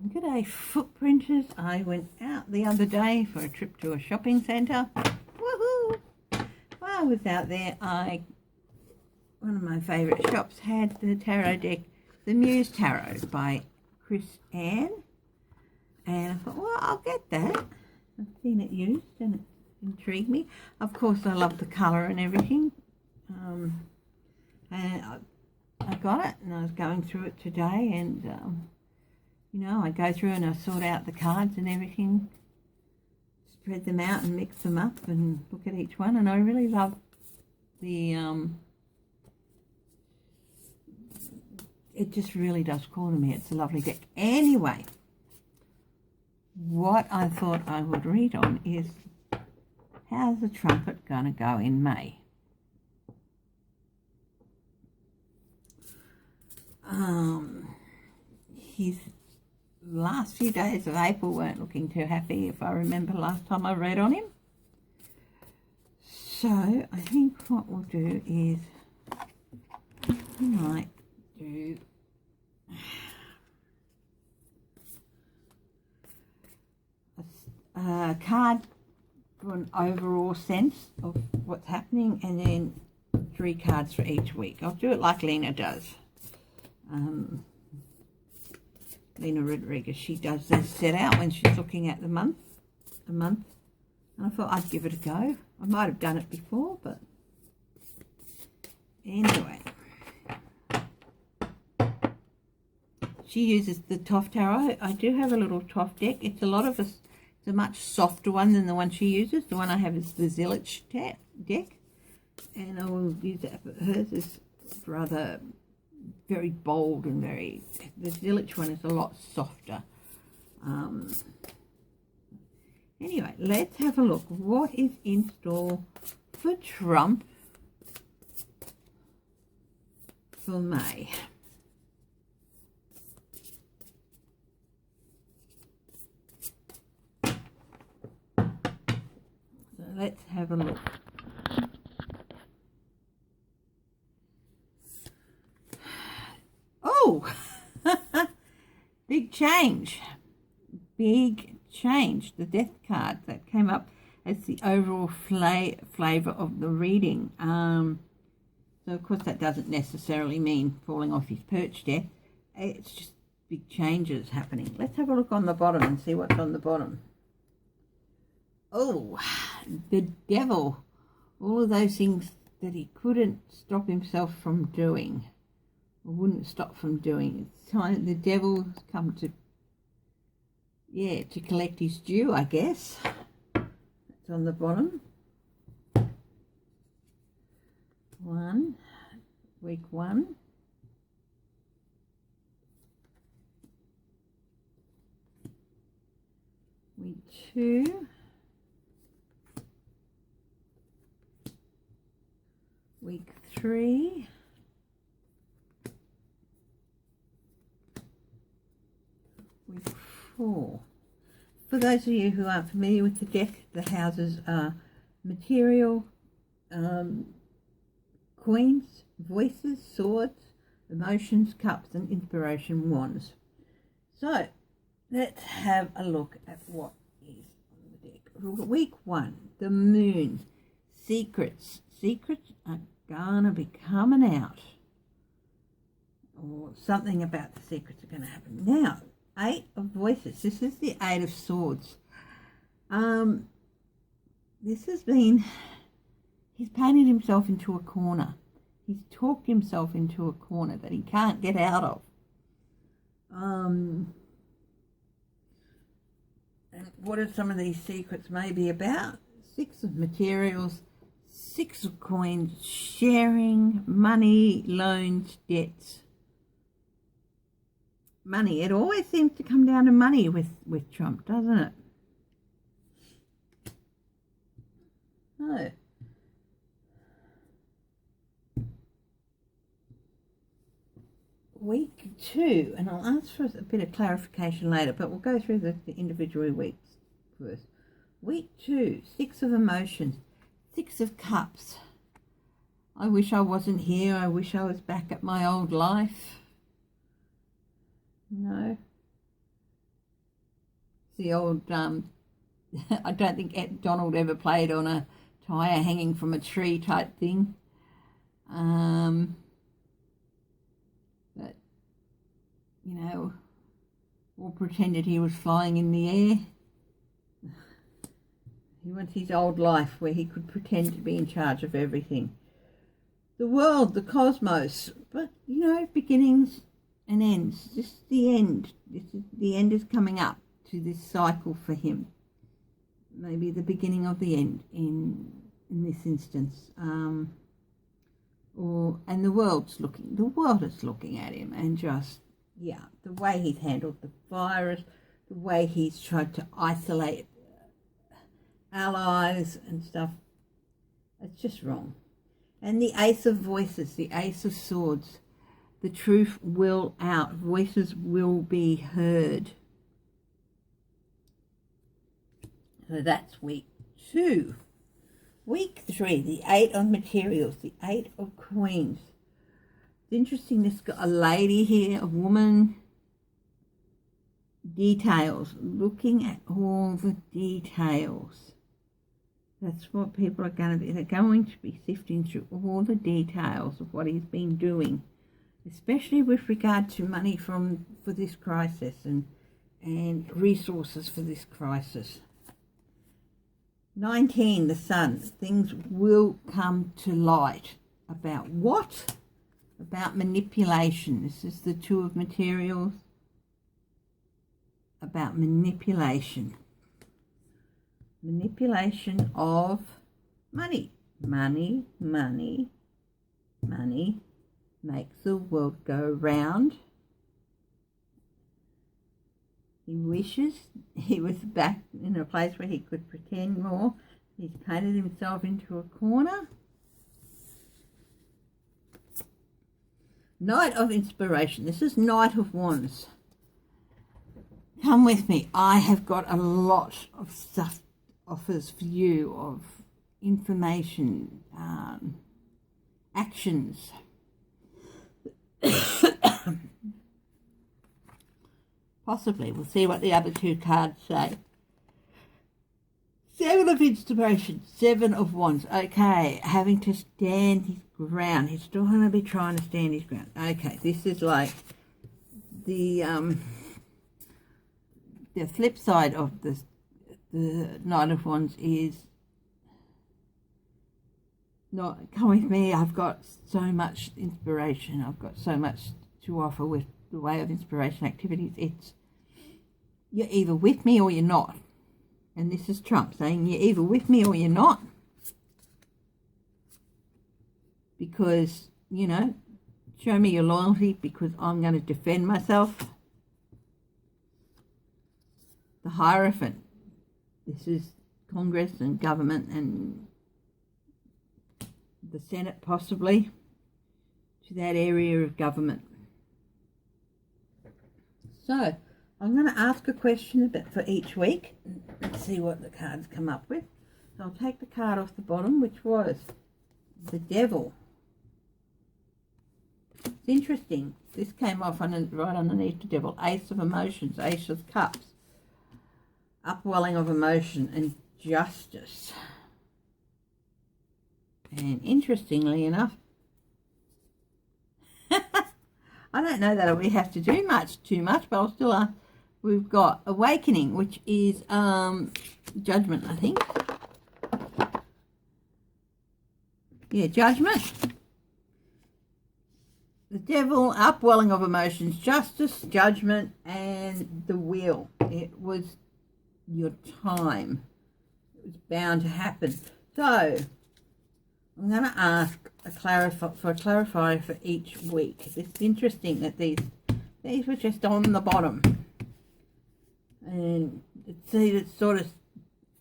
G'day footprinters. I went out the other day for a trip to a shopping centre. Woohoo! While I was out there, one of my favourite shops had the tarot deck, the Muse Tarot by Chris Ann. And I thought, well, I'll get that. I've seen it used and it intrigued me. Of course, I love the colour and everything. And I got it and I was going through it today and I go through and I sort out the cards and everything, spread them out and mix them up and look at each one. And I really love the, it just really does call to me. It's a lovely deck. Anyway, what I thought I would read on is, how's the trumpet going to go in May? His last few days of April weren't looking too happy, if I remember last time I read on him. So I think what we'll do is we might do a card for an overall sense of what's happening, and then 3 cards for each week. I'll do it like Lena does. Lena Rodriguez, she does this set out when she's looking at a month. And I thought I'd give it a go. I might have done it before, but anyway. She uses the Toff Tarot. I do have a little Toff deck. It's a much softer one than the one she uses. The one I have is the Zillich deck, and I will use that. But hers is rather very bold and the Zillich one is a lot softer. Anyway, let's have a look. What is in store for Trump for May? So let's have a look. Oh, big change. The death card that came up as the overall flavour of the reading. So of course that doesn't necessarily mean falling off his perch death. It's just big changes happening. Let's have a look on the bottom and see what's on the bottom. Oh, the devil. All of those things that he couldn't stop himself from doing. Wouldn't stop from doing. It's time the devil's come to collect his due, I guess. It's on the bottom. Week 1. Week 2. Week 3. Week 4. For those of you who aren't familiar with the deck, the houses are material, coins, voices, swords, emotions, cups, and inspiration, wands. So let's have a look at what is on the deck. Week 1, the moon. Secrets are gonna be coming out, or something about the secrets are going to happen. Now, 8 of Voices. This is the 8 of Swords. This has been, he's painted himself into a corner. He's talked himself into a corner that he can't get out of. And what are some of these secrets maybe about? 6 of Materials, 6 of Coins, sharing, money, loans, debts. Money. It always seems to come down to money with Trump, doesn't it? No. Week 2, and I'll ask for a bit of clarification later, but we'll go through the individual weeks first. Week 2, 6 of Emotions, 6 of Cups. I wish I wasn't here. I wish I was back at my old life. No. the old, I don't think Donald ever played on a tyre hanging from a tree type thing. But, you know, or pretended he was flying in the air. He wants his old life where he could pretend to be in charge of everything. The world, the cosmos, but, you know, beginnings and ends. This is the end. The end is coming up to this cycle for him. Maybe the beginning of the end in this instance. And the world is looking at him, and just, yeah, the way he's handled the virus, the way he's tried to isolate allies and stuff, it's just wrong. And the Ace of Voices, the Ace of Swords, the truth will out, voices will be heard. So that's week 2. Week 3, the 8 of Materials, the 8 of Queens. It's interesting, this got a lady here, a woman, details, looking at all the details. That's what people are going to be. They're going to be sifting through all the details of what he's been doing, especially with regard to money for this crisis and resources for this crisis. 19, the Sun. Things will come to light. About what? About manipulation. This is the 2 of Materials. About manipulation. Manipulation of money. Money makes the world go round. He wishes he was back in a place where he could pretend more. He's painted himself into a corner. Knight of Inspiration. This is Knight of Wands. Come with me. I have got a lot of stuff, offers for you, of information, actions. Possibly. We'll see what the other 2 cards say. 7 of Inspiration, 7 of Wands. Okay, having to stand his ground. He's still going to be trying to stand his ground. Okay, this is like the flip side of the Knight of Wands is not, come with me, I've got so much inspiration. I've got so much to offer with the way of inspiration activities. It's, you're either with me or you're not. And this is Trump saying you're either with me or you're not. Because, you know, show me your loyalty because I'm going to defend myself. The Hierophant. This is Congress and government and the Senate possibly, to that area of government. So, I'm going to ask a question a bit for each week. Let's see what the cards come up with. So I'll take the card off the bottom, which was the Devil. It's interesting. This came off right underneath the Devil. Ace of Emotions, Ace of Cups. Upwelling of emotion and justice. And interestingly enough, I don't know that we have to do too much, but I'll still we've got Awakening, which is Judgment, I think. Yeah, Judgment. The Devil, Upwelling of emotions, Justice, Judgment, and the Wheel. It was your time. It was bound to happen. So I'm going to ask a clarifier for each week. It's interesting that these were just on the bottom, and see, it's sort of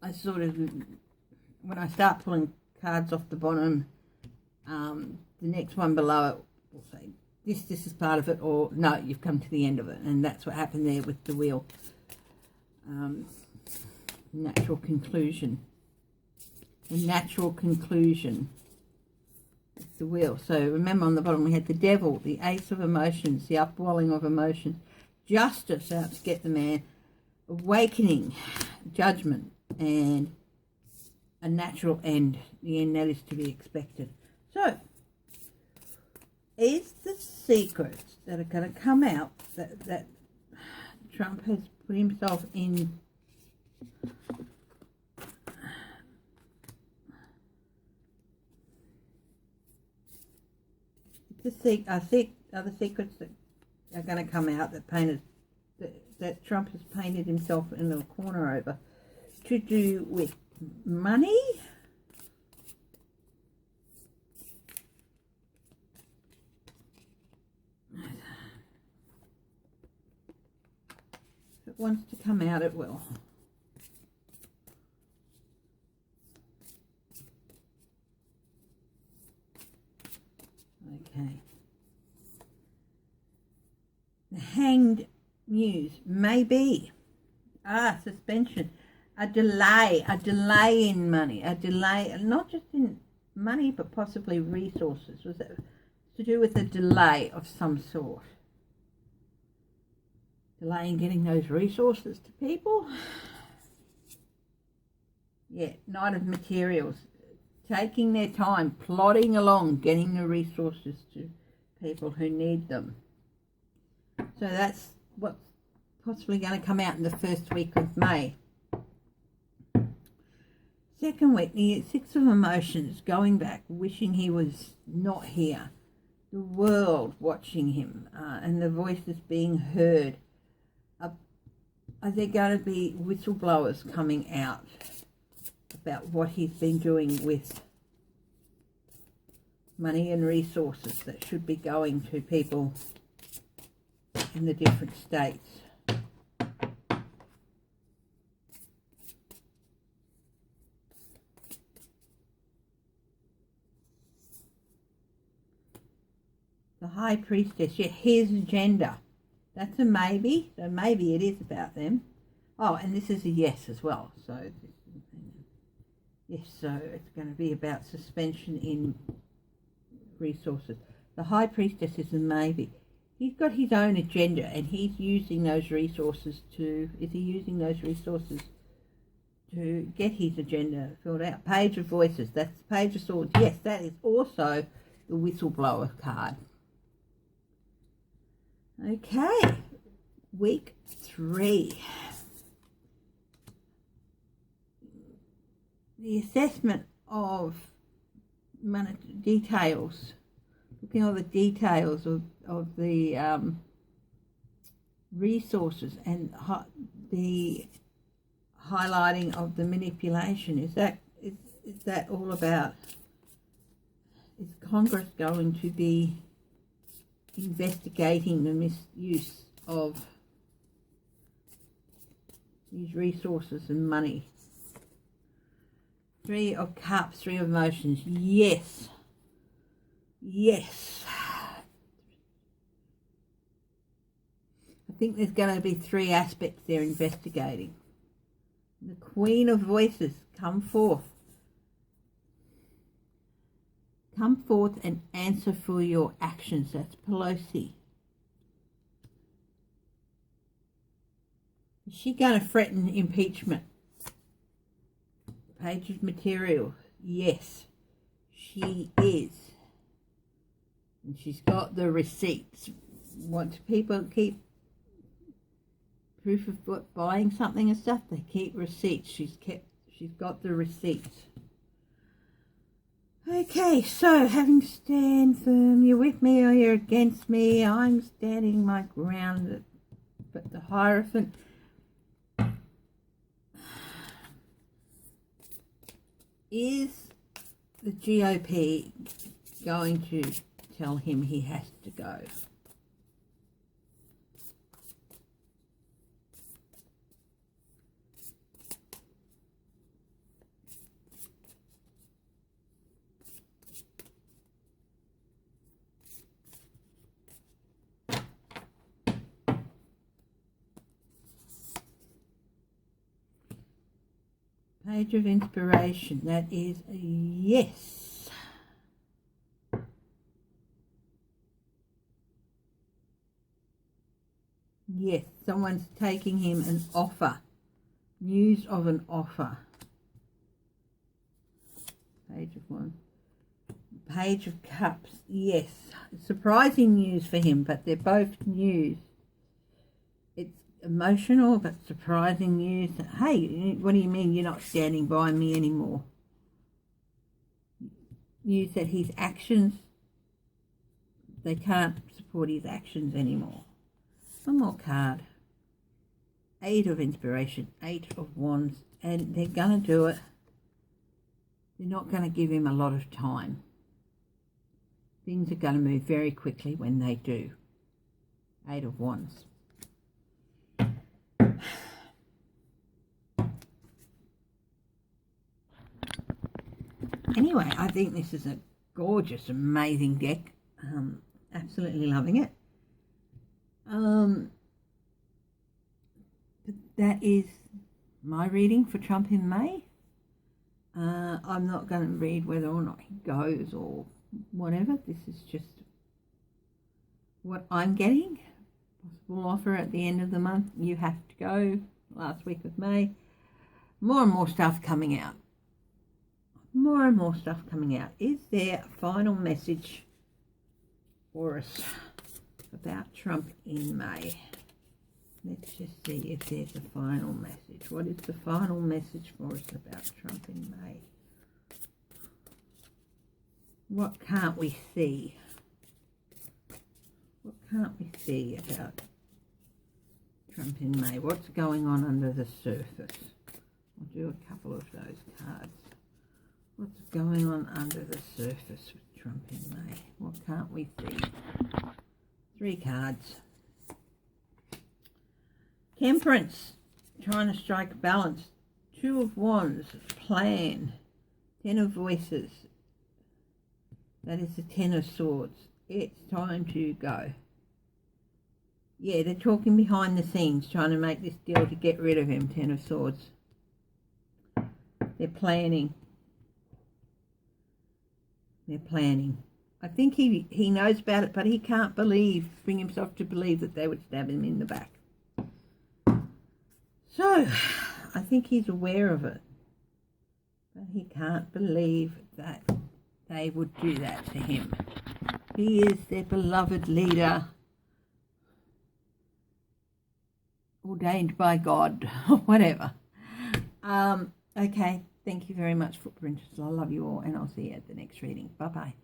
when I start pulling cards off the bottom, the next one below it will say this is part of it, or no, you've come to the end of it, and that's what happened there with the Wheel. Natural conclusion. The natural conclusion. It's the Wheel. So remember, on the bottom we had the Devil, the Ace of Emotions, the Upwelling of emotions, Justice, out to get the man, awakening, judgment, and a natural end, the end that is to be expected. So, is the secrets that are going to come out that Trump has put himself in are the secrets that are going to come out that Trump has painted himself in a corner over, to do with money, if it wants to come out, it will. Okay. The Hanged Muse, maybe. Suspension. A delay in money, a delay, not just in money, but possibly resources. Was it to do with a delay of some sort? Delay in getting those resources to people? Yeah, Knight of Materials. Taking their time, plodding along, getting the resources to people who need them. So that's what's possibly going to come out in the first week of May. Second week, the Six of Emotions, going back, wishing he was not here. The world watching him, and the voices being heard. Are there going to be whistleblowers coming out about what he's been doing with money and resources that should be going to people in the different states? The High Priestess, yeah, his agenda. That's a maybe, so maybe it is about them. Oh, and this is a yes as well. So, yes, so it's going to be about suspension in resources. The High Priestess is a maybe. He's got his own agenda, and he's using those resources to, is he using those resources to get his agenda filled out? Page of Voices, that's Page of Swords. Yes, that is also the whistleblower card. Okay, week 3. The assessment of details, looking at all the details of the resources and the highlighting of the manipulation. Is that all about? Is Congress going to be investigating the misuse of these resources and money? 3 of Cups, 3 of Emotions. Yes. Yes. I think there's going to be 3 aspects they're investigating. The Queen of Voices, come forth. Come forth and answer for your actions. That's Pelosi. Is she going to threaten impeachment? Page of Material. Yes, she is. And she's got the receipts. Want people keep proof of what, buying something and stuff? They keep receipts. She's got the receipts. Okay, so having stand firm, you're with me or you're against me, I'm standing my ground. But the Hierophant, is the GOP going to tell him he has to go? Page of Inspiration, that is a yes. Yes, someone's taking him an offer. News of an offer. Page of Wands. Page of Cups. Yes. Surprising news for him, but they're both news. It's emotional but surprising news. Hey, what do you mean you're not standing by me anymore? News that his actions, they can't support his actions anymore. One more card. 8 of Inspiration, 8 of Wands, and they're going to do it. They're not going to give him a lot of time. Things are going to move very quickly when they do. 8 of Wands. Anyway, I think this is a gorgeous, amazing deck. Absolutely loving it. But that is my reading for Trump in May. I'm not going to read whether or not he goes or whatever. This is just what I'm getting. Possible offer at the end of the month. You have to go. Last week of May. More and more stuff coming out. More and more stuff coming out. Is there a final message for us about Trump in May? Let's just see if there's a final message. What is the final message for us about Trump in May? What can't we see? What can't we see about Trump in May? What's going on under the surface? I'll do a couple of those cards. What's going on under the surface with Trump in May? What can't we see? 3 cards. Temperance, trying to strike a balance. 2 of Wands, plan. 10 of Voices. That is the 10 of Swords. It's time to go. Yeah, they're talking behind the scenes, trying to make this deal to get rid of him. 10 of Swords. They're planning. They're planning. I think he knows about it, but he can't bring himself to believe that they would stab him in the back. So, I think he's aware of it, but he can't believe that they would do that to him. He is their beloved leader, ordained by God, or whatever. Okay, thank you very much, Footprinters. I love you all, and I'll see you at the next reading. Bye-bye.